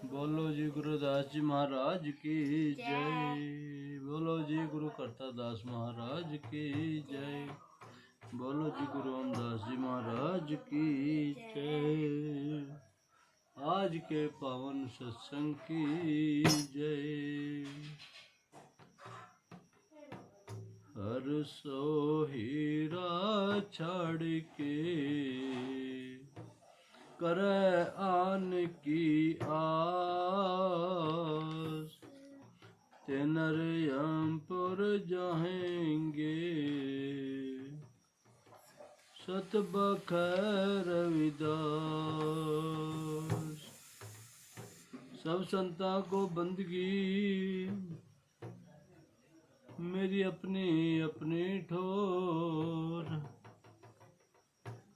बोलो जी गुरुदास जी महाराज की जय। बोलो जी गुरु करता दास महाराज की जय। बोलो जी गुरु रामदास जी महाराज की जय। आज के पावन सत्संग की जय। हर सो हीरा छाड़ के करे आन की आस, ते नरयमपुर जाएंगे सत बखैर रविदास। सब संता को बंदगी मेरी अपनी अपनी ठोर,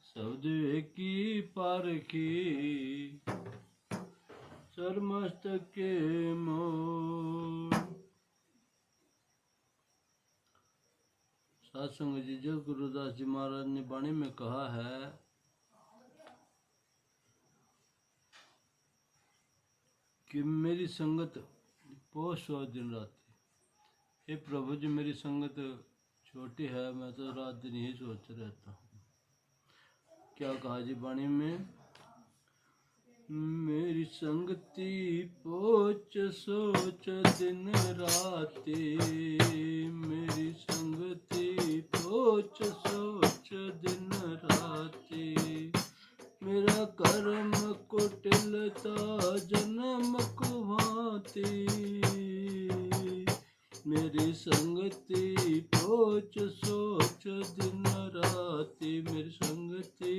शब्द की पारखी सरमस्तक के मोर। सत्संग जी जो गुरुदास जी महाराज ने वाणी में कहा है कि मेरी संगत पोष सौ दिन रात। हे प्रभु जी मेरी संगत छोटी है, मैं तो रात दिन यही सोच रहता हूँ। क्या कहा जी वाणी में? मेरी संगति पोच सोच दिन राती, मेरी संगति पोच सोच दिन राती। मेरा कर्म कुटिलता जन्म को भांति, मेरी संगति पोच सोच दिन राती। मेरी संगति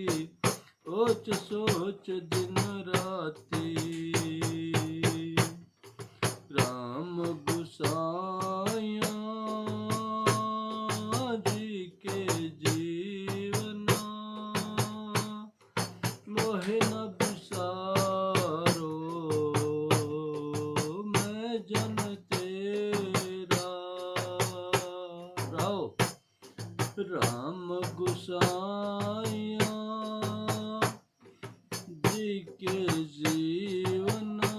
सोच सोच दिन राती। राम गुसाया जी के जीवना, मोहे न बिसारो मैं जन तेरा। राव राम गुसाया के जीवना,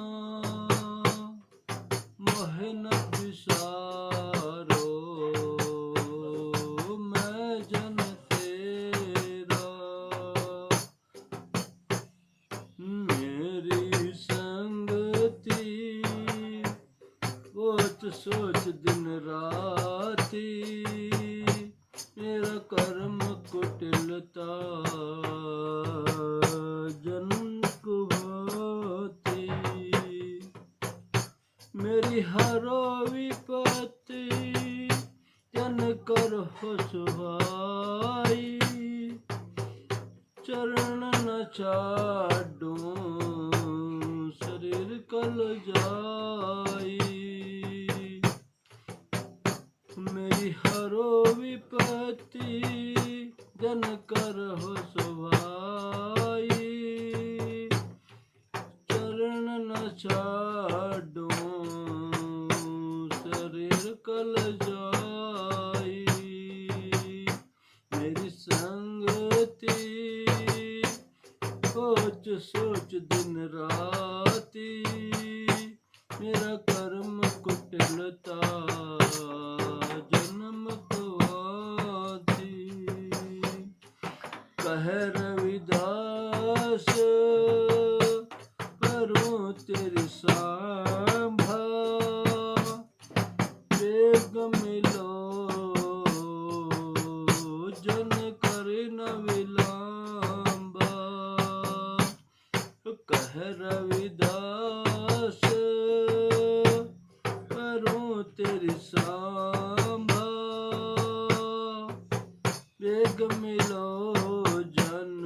मोहे न बिसारो मैं जन तेरा। मेरी संगति सोच सोच दिन राती, मेरा कर्म कुटिलता मेरी हरो विपत्ति जन कर हो सुहाई। चरण न छाडूं शरीर कल जाई। मेरी हरो विपत्ति जन कर हो सुहाई। चरण न छाडूं कल जाई। मेरी संगति सोच सोच दिन राती, मेरा कर्म कुटिलता जन्म गवाती। कह रविदास करूं तेरी सांभा, मिलो जन करे न विलंबा। कह रविदास करूं तेरी सांभा, वेग मिलो जन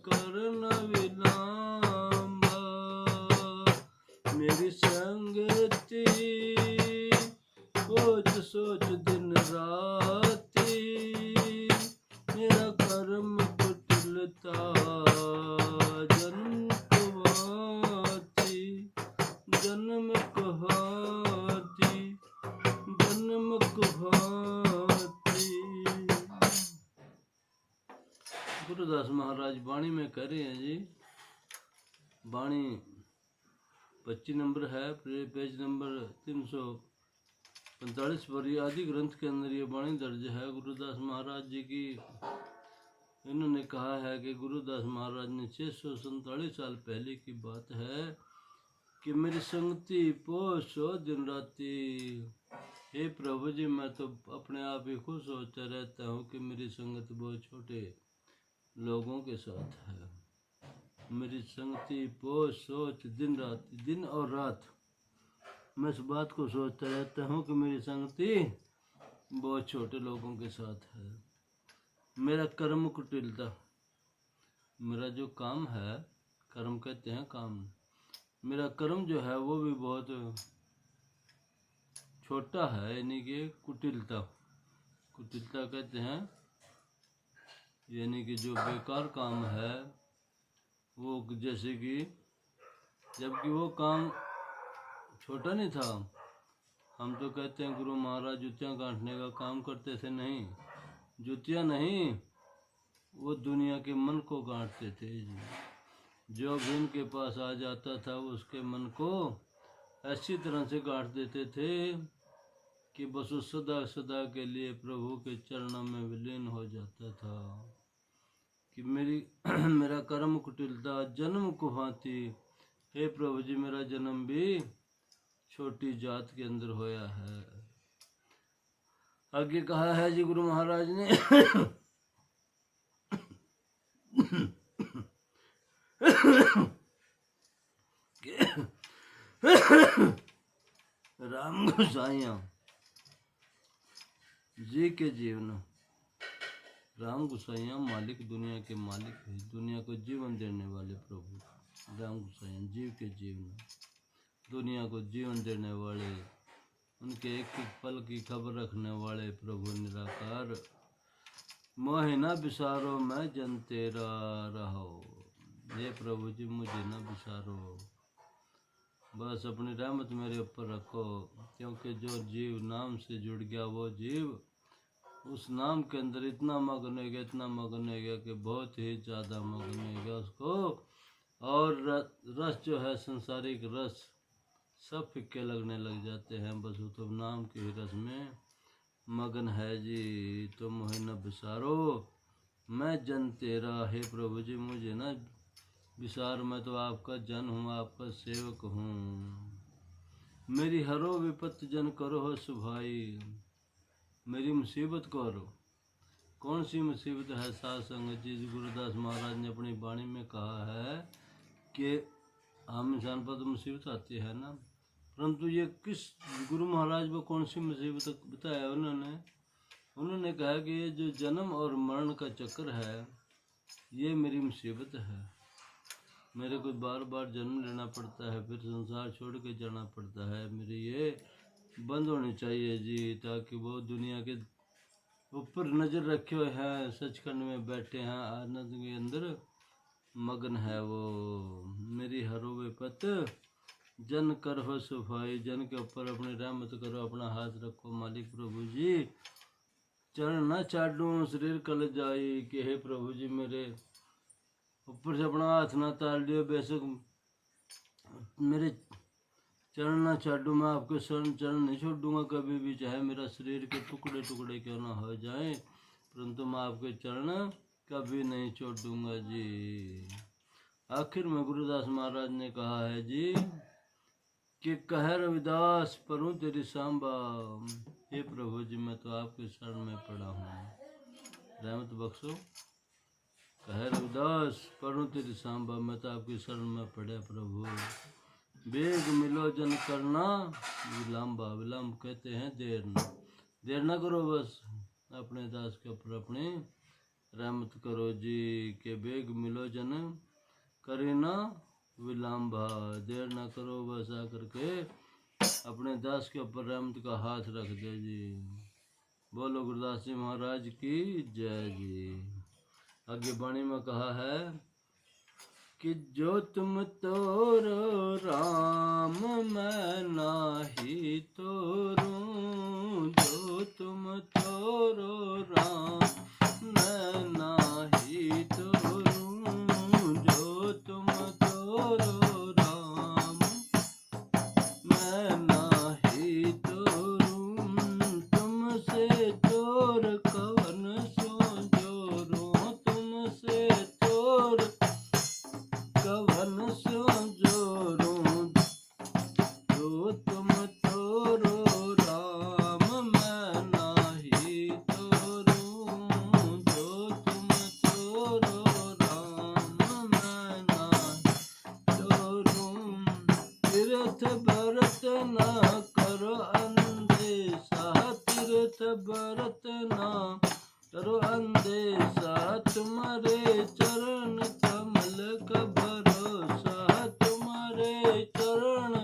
कर न विलंबा। मेरी संगति सोच सोच दिन राती, मेरा कर्म कुटिलता जन्म कुहाती। जन्म कुहाती जन्म कुहाती। गुरुदास महाराज वाणी में कह रहे हैं जी। वाणी 25 नंबर है, पेज नंबर 345 पर। ये आदि ग्रंथ के अंदर ये वाणी दर्ज है गुरुदास महाराज जी की। इन्होंने कहा है कि गुरुदास महाराज ने 647 साल पहले की बात है कि मेरी संगति पोषो दिन राती। हे प्रभु जी, मैं तो अपने आप ही खुश होता रहता हूँ कि मेरी संगत बहुत छोटे लोगों के साथ है। मेरी संगति पोष सोच दिन रात, दिन और रात मैं इस बात को सोचता रहता हूँ कि मेरी संगति बहुत छोटे लोगों के साथ है। मेरा कर्म कुटिलता, मेरा जो काम है, कर्म कहते हैं काम, मेरा कर्म जो है वो भी बहुत छोटा है, यानी कि कुटिलता, कुटिलता कहते हैं यानी कि जो बेकार काम है वो, जैसे कि जबकि वो काम छोटा नहीं था। हम तो कहते हैं गुरु महाराज जुतियाँ गांठने का काम करते थे, नहीं, जुतियाँ नहीं, वो दुनिया के मन को गांठते थे जी। जो भी उनके पास आ जाता था उसके मन को ऐसी तरह से गांठ देते थे कि बस वो सदा सदा के लिए प्रभु के चरणों में विलीन हो जाता था। कि मेरा कर्म कुटिलता जन्म कुहाती। हे प्रभु जी, मेरा जन्म भी छोटी जात के अंदर होया है। आगे कहा है जी गुरु महाराज ने राम गोसाइया जी के जीवन, राम गोसाइया मालिक, दुनिया के मालिक है, दुनिया को जीवन देने वाले प्रभु राम गोसाइया, जीव के जीवन, दुनिया को जीवन देने वाले, उनके एक एक पल की खबर रखने वाले प्रभु निराकार। मोहे न बिसारो मैं जन तेरा रहो। हे प्रभु जी, मुझे न बिसारो, बस अपनी रहमत मेरे ऊपर रखो। क्योंकि जो जीव नाम से जुड़ गया वो जीव उस नाम के अंदर इतना मगन हो गया, इतना मगन हो गया कि बहुत ही ज़्यादा मगन हो गया उसको। और रस जो है, संसारिक रस सब फिक्के लगने लग जाते हैं, बस वो तो नाम के ही रस में मगन है जी। तो मुझे न बिसारो मैं जन तेरा। हे प्रभु जी, मुझे न विसार, मैं तो आपका जन हूँ, आपका सेवक हूँ। मेरी हरो विपत्ति जन करो हो सुभाई। मेरी मुसीबत को हरो। कौन सी मुसीबत है साध संगत जी? गुरुदास महाराज ने अपनी वाणी में कहा है कि आम इंसान पर तो मुसीबत आती है ना, परंतु ये किस गुरु महाराज को कौन सी मुसीबत बताया उन्होंने कहा कि ये जो जन्म और मरण का चक्कर है ये मेरी मुसीबत है। मेरे को बार बार जन्म लेना पड़ता है, फिर संसार छोड़ के जाना पड़ता है। मेरी ये बंद होनी चाहिए जी, ताकि वो दुनिया के ऊपर नज़र रखे हुए हैं, सचखंड में बैठे हैं, आनंद के अंदर मगन है वो। मेरी हरो विपत जन कर हो सफाई। जन के ऊपर अपनी रहमत करो, अपना हाथ रखो मालिक प्रभु जी। चरण न चाडूं शरीर कल जाई। कि हे प्रभु जी, मेरे ऊपर से अपना हाथ ना ताल दियो, बेशक मेरे चरण ना छाडूं, मैं आपके चरण नहीं छोड़ूंगा कभी भी, चाहे मेरा शरीर के टुकड़े टुकड़े क्यों ना हो जाए, परंतु मैं आपके चरण कभी नहीं छोड़ूंगा जी। आखिर में गुरुदास महाराज ने कहा है जी कि कह रविदास परूं तेरी सांबा। हे प्रभु जी, मैं तो आपके शरण में पड़ा हूँ, रहमत बख्शो। कह रविदास परूं तेरी सांबा, मैं तो आपकी शरण में पड़ा प्रभु। बेग मिलो जन करना विलंबा। विलंब कहते हैं देर न, देर ना करो, बस अपने दास के ऊपर अपनी रहमत करो जी। के बेग मिलो जन करीना विलंबा। देर ना करो, बस आकर के अपने दास के ऊपर रहमत का हाथ रख दे जी। बोलो गुरुदास जी महाराज की जय जी। आगे वाणी में कहा है कि जो तुम तोरो राम मैं नाही तोरूं। जो तुम तोरो राम मैं नाही तोरूं। जो तुम तोरो राम तीर्थ व्रत न करो अंदेशा, तीर्थ व्रत न करो अंदेशा, तुम्हारे चरण कमल का भरोसा, तुम्हारे चरण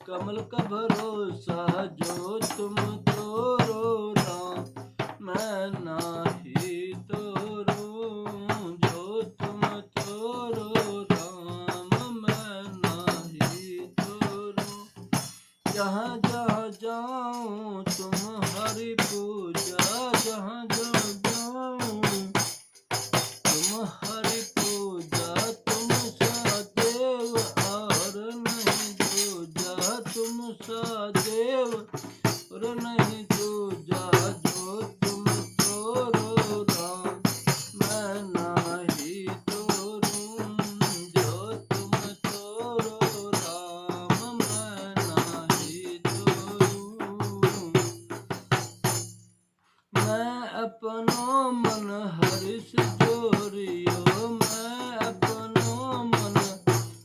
कमल का भरोसा, जो तुम तोरो राम मैं नाही तोरूं, जो तुम तोरो राम मैं नाही तोरूं। जहाँ जहाँ जाऊँ तुम हरि पूजा, जहाँ जहाँ जाऊँ तुम हरि पूजा, तुम सा देव और नहीं दूजा, तुम सा देव और नहीं दूजा, जो तुम तोरो राम मैं नाही तोरूं, जो तुम तोरो राम मैं नाही तोरूं। मैं अपनो मन हरिष जोरियो, मैं अपनो मन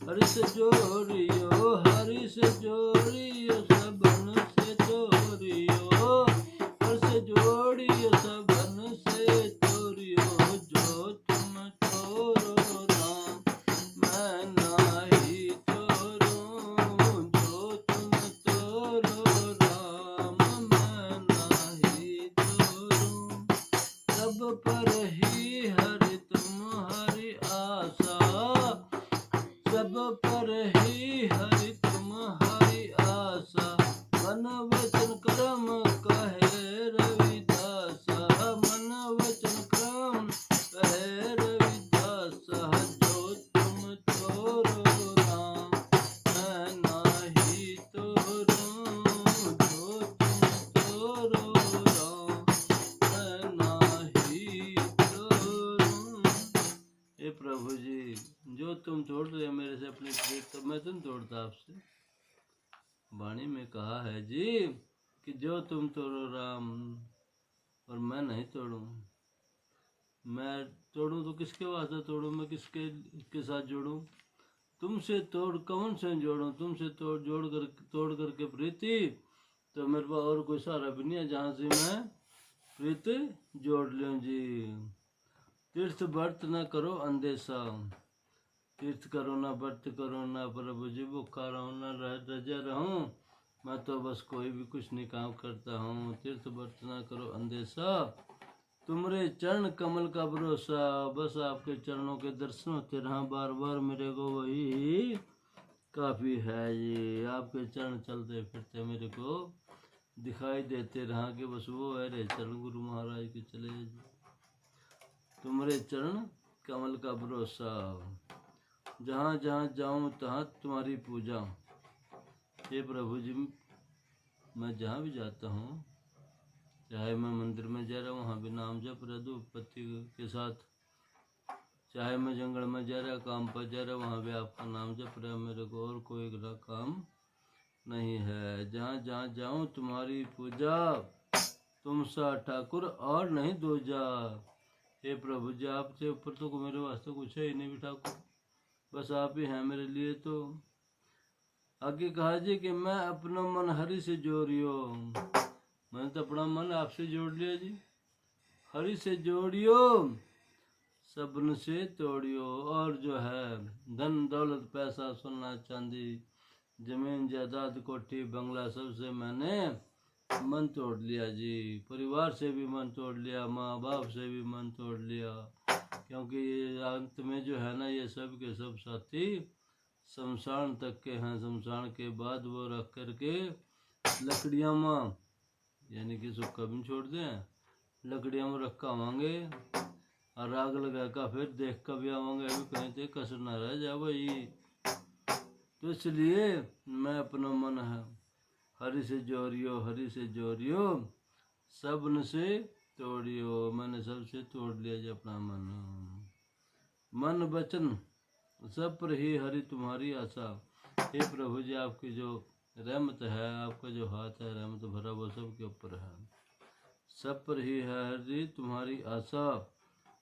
हरिष जोरियो, हरिष जोरियो सबन से जोरियो, हरिष जोड़ियो सबन से जोरियो, जो तुम तोरो राम मैं नाही तोरूं, जो तुम तोरो राम मैं नाही तोरूं। सब पर ही हरि तुम्हारी आशा, सब पर ही हरि तुम्हारी आशा, मन वचन कर्म कहे रविदासा, मन वचन कर्म कहे रविदासा, जो तुम तोरो राम मैं नाही तोरूं, जो तुम तोरो राम मैं नाही तोरूं। हे प्रभु जी, जो तुम तोड़ रहे हो मेरे से अपनी प्रीत, तो मैं तुम तोड़ता आपसे। वाणी में कहा है जी कि जो तुम तोड़ो राम और मैं नहीं तोड़ूं। मैं तोड़ूं तो किसके वास्ते तोड़ूं, मैं किसके साथ जोड़ूं? तुमसे तोड़ कौन से जोड़ूं, तुमसे तोड़ करके प्रीति, तो मेरे पास और कोई सहारा भी नहीं है जहाँ से मैं प्रीति जोड़ लूं जी। तीर्थ व्रत न करो अंदेशा, तीर्थ करो ना व्रत करो ना प्रभु जी, भूखा रहूं ना रजा रहूं, मैं तो बस कोई भी कुछ नहीं काम करता हूँ। तीर्थ व्रत न करो अंदेशा, तुम्हारे चरण कमल का भरोसा, बस आपके चरणों के दर्शन होते रहा बार बार, मेरे को वही काफ़ी है ये। आपके चरण चलते फिरते मेरे को दिखाई देते रहा कि बस वो है रे चरण गुरु महाराज के चले जी। तुम्हारे चरण कमल का भरोसा, जहाँ जहाँ जाऊँ तहाँ तुम्हारी पूजा। हे प्रभु जी, मैं जहाँ भी जाता हूँ, चाहे मैं मंदिर में जा रहा हूँ वहाँ भी नाम जप रहा धूप पत्ती के साथ, चाहे मैं जंगल में जा रहा काम पर जा रहा वहाँ भी आपका नाम जप रहा, मेरे को और कोई काम नहीं है। जहाँ जहाँ जाऊँ तुम्हारी पूजा, तुम सा ठाकुर और नहीं दूजा। हे प्रभु जी, आपसे ऊपर तो मेरे वास्ते कुछ है ही नहीं भी ठाकुर, बस आप ही हैं मेरे लिए। तो आगे कहा जी कि मैं अपना मन हरि से जोड़ियो, मैंने तो अपना मन आपसे जोड़ लिया जी। हरि से जोड़ियो सबन से तोड़ियो, और जो है धन दौलत पैसा सोना चांदी जमीन जायदाद कोठी बंगला सबसे मैंने मन तोड़ लिया जी। परिवार से भी मन तोड़ लिया, माँ बाप से भी मन तोड़ लिया, क्योंकि ये अंत में जो है ना ये सब के सब साथी शमशान तक के हैं। शमशान के बाद वो रख करके लकड़ियाँ में, यानी कि सुखा भी छोड़ दें, लकड़ियाँ में रखा आवांगे और आग लगा का फिर देख कर भी आवांगे, अभी कहीं थे कसर ना रह जा भाई। तो इसलिए मैं अपना मन है हरि से जोड़ियो, हरि से जोड़ियो सबन से तोड़ियो, मैंने सबसे तोड़ लिया जी अपना मन। मन वचन सब पर ही हरि तुम्हारी आशा। हे प्रभु जी, आपकी जो रहमत है, आपका जो हाथ है रहमत भरा वो सब के ऊपर है, सब पर ही है हरि तुम्हारी आशा।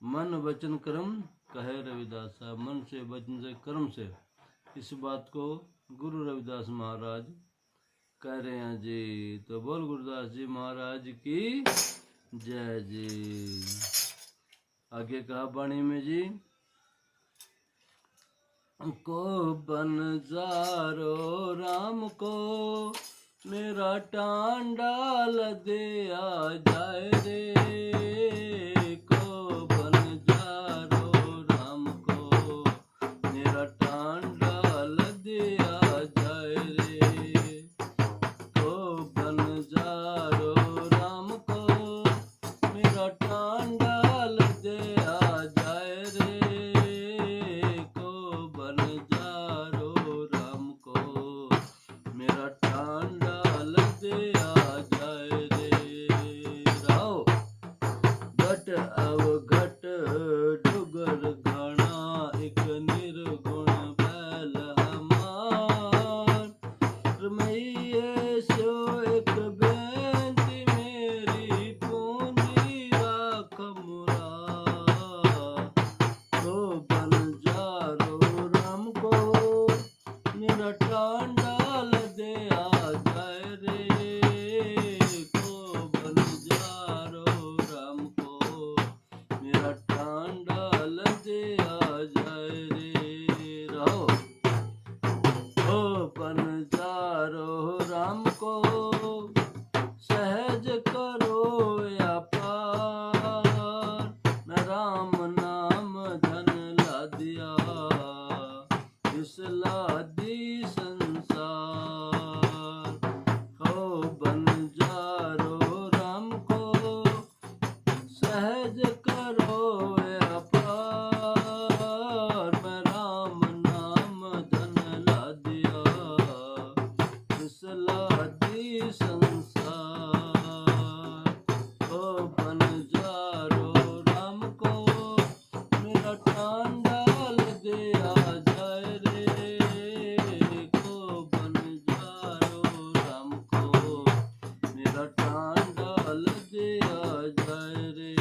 मन वचन कर्म कहे रविदासा, मन से वचन से कर्म से इस बात को गुरु रविदास महाराज कह रहे हैं जी। तो बोल गुरुदास जी महाराज की जय जी। आगे कहा वाणी में जी, को बन जारो राम को मेरा टांडाल दे आ जाए रे। को बन जारो राम को मेरा टांडाल दे आ जाए रे। को बन जारो राम को मेरा टांडाल दे आ जाए रे। को बन जारो राम को मेरा टांडाल दे आ जाए रे। राओ घट अवघट डुगर घना एक निर्गुण बैल हमार। रमैये सो एक बेनती मेरी पूंजी राख मुरार। को बन जारो राम को मेरा टांडाल दे आ जाए रे। को बन जारो राम को मेरा टांडाल दे आ जाए रे। रहो को बन जारो राम को सहज करो या पार। मैं राम नाम धन ला दिया इस लादी संसार। को बन जारो राम को सहज करो या पार। मैं राम नाम धन ला दिया इस लादी संसार। को बन जारो राम को मेरा टांडाल दे आ जाए रे। को बन जारो राम को मेरा टांडाल दे आ जाए रे।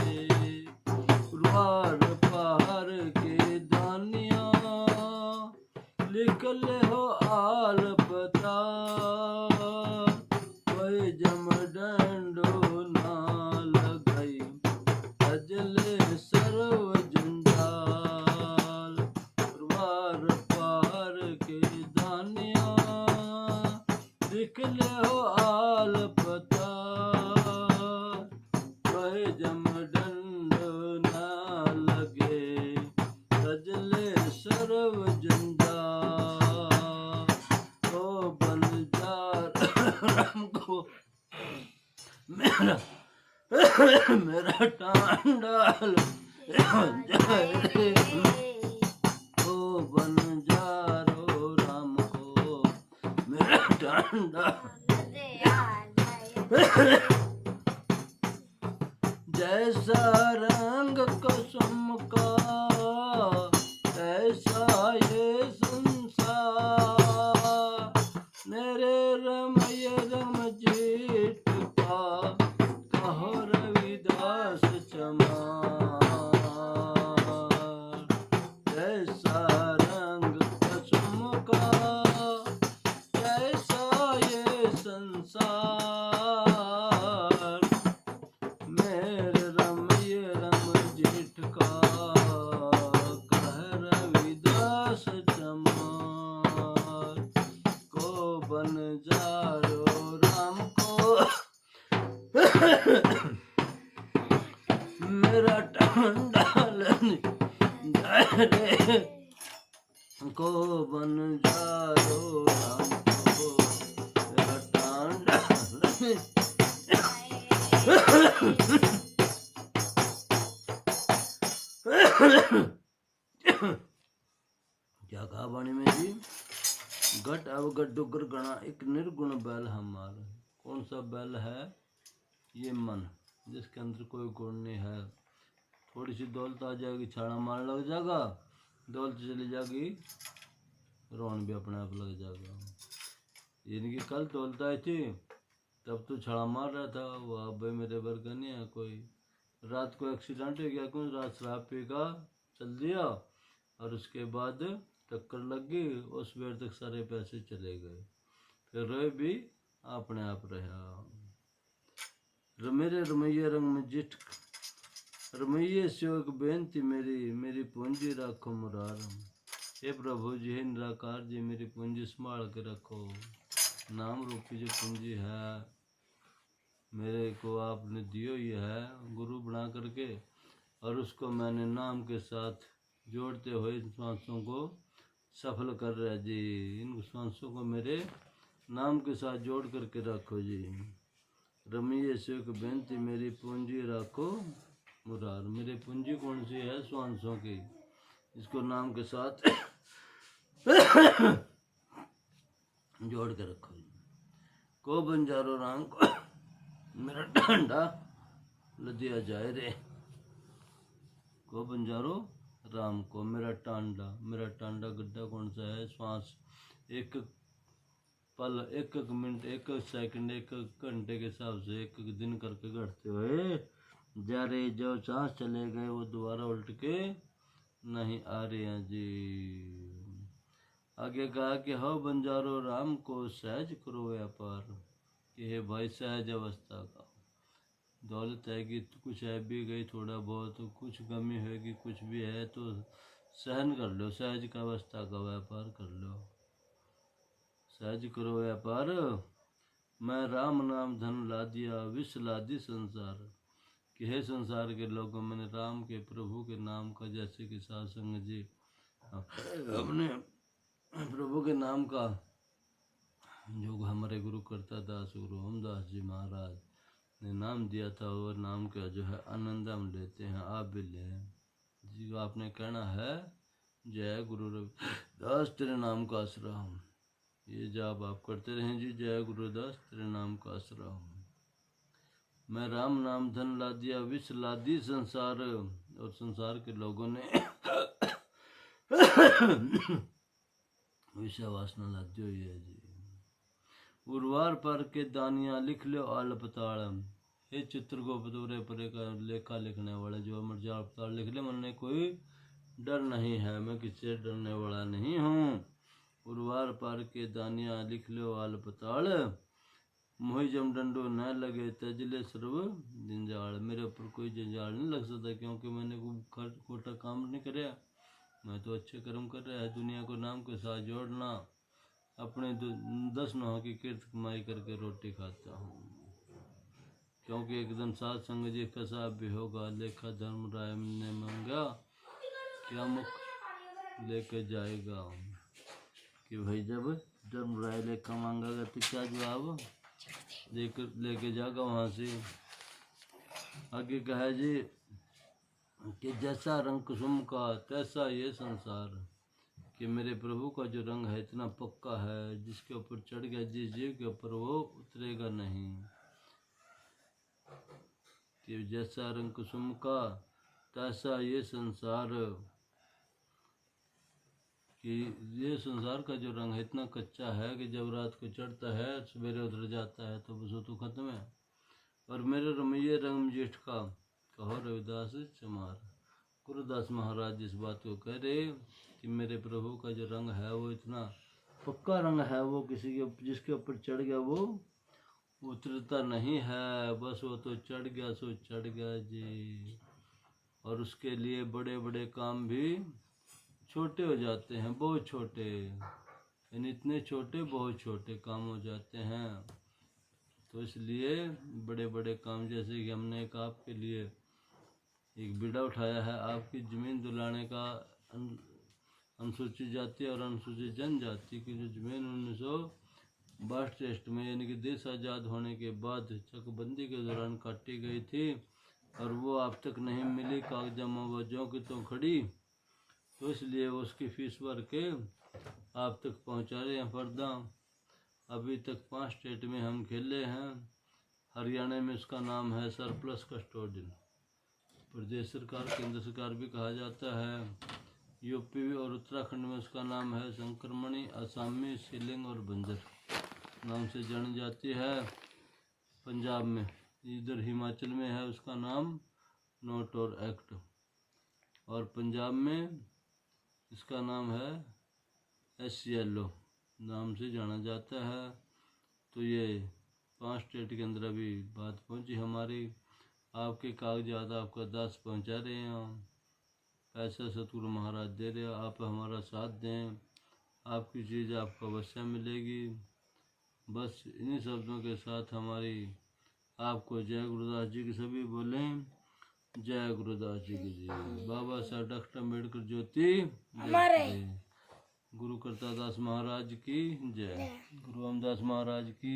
पुरवार पहाड़ के दानिया लिख ले हो आल पता। कोई जमडंडो ना लगई अजले सर्व जंजाल। पुरवार पहाड़ के दानिया लिख ले हो आल पता। कोई जमडंड ना लगे अजले सर्व जंजाल। को बन जार राम को मेरा मेरा टांडाल जाए रे। को बन जारो राम को मेरा टांडाल जैसा रंग कुसुम का ऐसा ये संसार। मेरे रमय रम जीत का कहो रविदास चमार। जैसा रंग कुसुम का ऐसा ये संसार। मेरे रमय रम जेठ का कह रविदास चमार। को बन जारो राम को मेरा टांडाल जाए रे। को बन जारो राम को मेरा टांडाल क्या कहा वाणी में जी, घट अवघट डुगर गणा एक निर्गुण बैल हमारा। कौन सा बैल है? ये मन, जिसके अंदर कोई गुण नहीं है। थोड़ी सी दौलत आ जाएगी छाड़ा मारने लग जाएगा, दौलत चली जाएगी रोन भी अपने आप लग जाएगा। यानी कि कल दौलत आई थी तब तो छाड़ा मार रहा था, वाह भाई मेरे वर्ग नहीं है कोई। रात को एक्सीडेंट हो गया, क्यों? रात शराब पी का चल दिया और उसके बाद टक्कर लग गई, उस बेर तक सारे पैसे चले गए। फिर रोए भी अपने आप रहा। मेरे रमैये रंग में जिठ रमैये से एक बेनती मेरी, मेरी पूंजी रखो मुरारम। हे प्रभु जी, हे निराकार जी, मेरी पूंजी संभाल के रखो। नाम रूपी जो पूंजी है मेरे को आपने दियो ही है गुरु बना करके, और उसको मैंने नाम के साथ जोड़ते हुए इन सांसों को सफल कर रहा जी। इन सांसों को मेरे नाम के साथ जोड़ करके रखो जी। रमिये से एक बेनती मेरी पूंजी रखो मुरार। मेरी पूंजी कौन सी है? सांसों की। इसको नाम के साथ जोड़ के रखो। को बंजारो राम को मेरा डंडा लदिया जाए रे। को बंजारो राम को मेरा टांडा। मेरा टांडा गड्ढा कौन सा है? श्वास। एक पल, एक मिनट, एक सेकंड, एक घंटे के हिसाब से एक दिन करके घटते हुए जा रहे। जो सांस चले गए वो दोबारा उल्ट के नहीं आ रहे हैं जी। आगे कहा कि हो बंजारो राम को सहज करो व्यापार। कि है भाई सहज अवस्था का। दौलत है कि कुछ है भी गई, थोड़ा बहुत कुछ कमी होगी, कुछ भी है तो सहन कर लो। सहज का अवस्था का व्यापार कर लो। सहज करो व्यापार। मैं राम नाम धन ला दिया, विष ला दी संसार। कि हे संसार के लोगों, मैंने राम के प्रभु के नाम का, जैसे कि साध संगत जी अपने प्रभु के नाम का जो हमारे गुरु करता दास गुरु ओमदास जी महाराज ने नाम दिया था, वो नाम का जो है आनंद हम लेते हैं। आप भी लें जी। आपने कहना है जय गुरु रविदास तेरे नाम का आसरा। ये जाप आप करते रहें जी। जय गुरुदास तेरे नाम का आसरा। मैं राम नाम धन ला दिया, विष ला दी संसार। और संसार के लोगों ने विषय वासना ला दी हुई है जी। उर्वार पर के दानिया लिख लो आलपताड़। हे चित्रगुप्त दूरे परे का लेखा लिखने वाले, जो अमर जालपताड़ लिख ले, मन कोई डर नहीं है, मैं किससे डरने वाला नहीं हूँ। उर्वार पार के दानिया लिख लो आलपताड़। मोहि जम डंडो न लगे तजले सर्व जंजाल। मेरे ऊपर कोई जंजाल नहीं लग सकता, क्योंकि मैंने कोई खोटा काम नहीं कराया। मैं तो अच्छे कर्म कर रहा है। दुनिया को नाम के साथ जोड़ना, अपने 10 नौह की कीर्त कमाई करके रोटी खाता हूँ। क्योंकि एक दिन साध संग जी का साहब भी होगा। लेखा धर्म राय ने मांगा, क्या मुख लेके जाएगा। कि भाई जब धर्म राय लेखा मांगेगा तो क्या जवाब लेके जाएगा वहाँ से। आगे कहा जी कि जैसा रंग कुसुम का तैसा ये संसार। कि मेरे प्रभु का जो रंग है इतना पक्का है, जिसके ऊपर चढ़ गया, जिस जीव के ऊपर वो उतरेगा नहीं। कि जैसा रंग कुसुम का तैसा ये संसार। कि ये संसार का जो रंग है इतना कच्चा है कि जब रात को चढ़ता है सवेरे उतर जाता है तो बस वो तो खत्म है। और मेरे रमैये रंग जेठ का कहो रविदास चमार। गुरुदास महाराज इस बात को कह रहे कि मेरे प्रभु का जो रंग है वो इतना पक्का रंग है, वो किसी के जिसके ऊपर चढ़ गया वो उतरता नहीं है। बस वो तो चढ़ गया सो चढ़ गया जी। और उसके लिए बड़े बड़े काम भी छोटे हो जाते हैं, बहुत छोटे, यानी इतने छोटे बहुत छोटे काम हो जाते हैं। तो इसलिए बड़े बड़े काम, जैसे कि हमने एक आपके लिए एक बीड़ा उठाया है, आपकी ज़मीन दिलाने का अनुसूचित जाति और अनुसूचित जनजाति की जो ज़मीन 1962 में यानी कि देश आज़ाद होने के बाद चकबंदी के दौरान काटी गई थी और वो आप तक नहीं मिली, कागजा मवाजों की तो खड़ी। तो इसलिए उसकी फीस भर के आप तक पहुंचा रहे हैं पर्दा। अभी तक 5 स्टेट में हम खेले हैं। हरियाणा में उसका नाम है सरप्लस कस्टोडियन। प्रदेश सरकार, केंद्र सरकार भी कहा जाता है। यूपी और उत्तराखंड में उसका नाम है संक्रमणी, आसामी, सीलिंग और बंजर नाम से जानी जाती है। पंजाब में, इधर हिमाचल में है उसका नाम नोट और एक्ट। और पंजाब में इसका नाम है SCLO नाम से जाना जाता है। तो ये 5 स्टेट के अंदर अभी बात पहुंची हमारी। आपके कागजात आपका दास पहुंचा रहे हैं हम। पैसा सतगुरु महाराज दे रहे हैं, आप हमारा साथ दें, आपकी चीज़ आपको अवश्य मिलेगी। बस इन्हीं शब्दों के साथ हमारी आपको जय गुरुदास जी की सभी बोलें, जय गुरुदास जी की जय। बाबा साहब डॉक्टर अम्बेडकर ज्योति जय। गुरु करतादास महाराज की जय। गुरु रामदास महाराज की